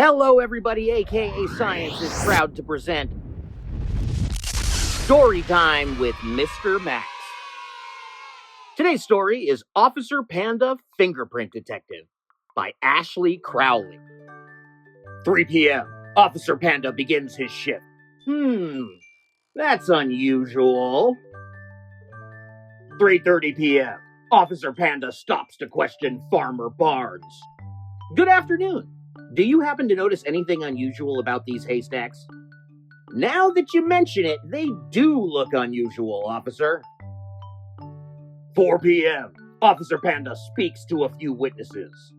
Hello, everybody, aka Science is proud to present Storytime with Mr. Max. Today's story is Officer Panda Fingerprint Detective by Ashley Crowley. 3 p.m. Officer Panda begins his shift. That's unusual. 3:30 p.m. Officer Panda stops to question Farmer Barnes. Good afternoon. Do you happen to notice anything unusual about these haystacks? Now that you mention it, they do look unusual, officer. 4 p.m. Officer Panda speaks to a few witnesses.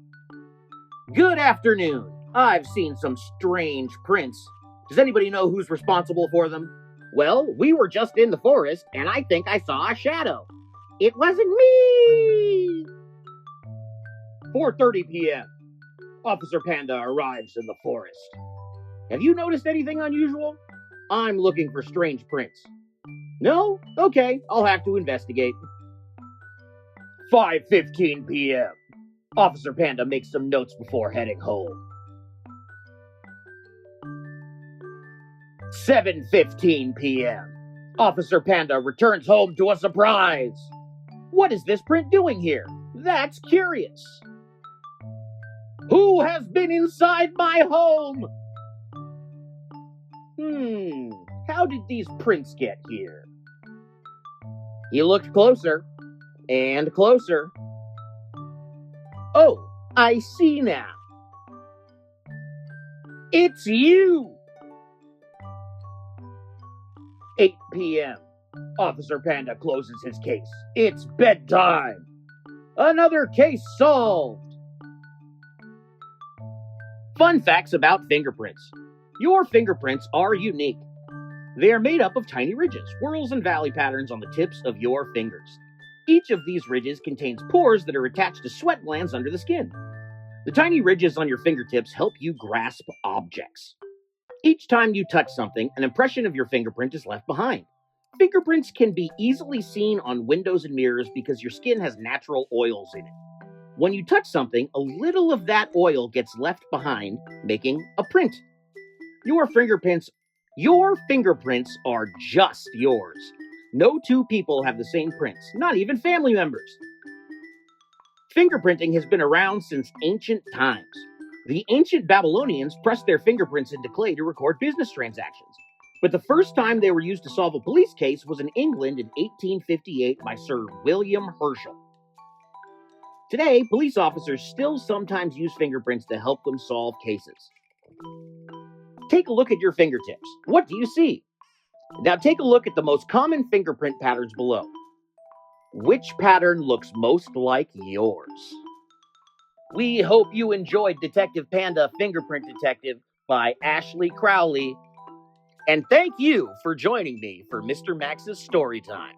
Good afternoon. I've seen some strange prints. Does anybody know who's responsible for them? Well, we were just in the forest, and I think I saw a shadow. It wasn't me! 4:30 p.m. Officer Panda arrives in the forest. Have you noticed anything unusual? I'm looking for strange prints. No? Okay, I'll have to investigate. 5:15 p.m. Officer Panda makes some notes before heading home. 7:15 p.m. Officer Panda returns home to a surprise. What is this print doing here? That's curious. Who has been inside my home? How did these prints get here? He looked closer and closer. Oh, I see now. It's you! 8 p.m. Officer Panda closes his case. It's bedtime. Another case solved. Fun facts about fingerprints. Your fingerprints are unique. They are made up of tiny ridges, swirls, and valley patterns on the tips of your fingers. Each of these ridges contains pores that are attached to sweat glands under the skin. The tiny ridges on your fingertips help you grasp objects. Each time you touch something, an impression of your fingerprint is left behind. Fingerprints can be easily seen on windows and mirrors because your skin has natural oils in it. When you touch something, a little of that oil gets left behind, making a print. Your fingerprints are just yours. No two people have the same prints, not even family members. Fingerprinting has been around since ancient times. The ancient Babylonians pressed their fingerprints into clay to record business transactions. But the first time they were used to solve a police case was in England in 1858 by Sir William Herschel. Today, police officers still sometimes use fingerprints to help them solve cases. Take a look at your fingertips. What do you see? Now take a look at the most common fingerprint patterns below. Which pattern looks most like yours? We hope you enjoyed Detective Panda Fingerprint Detective by Ashley Crowley. And thank you for joining me for Mr. Max's Storytime.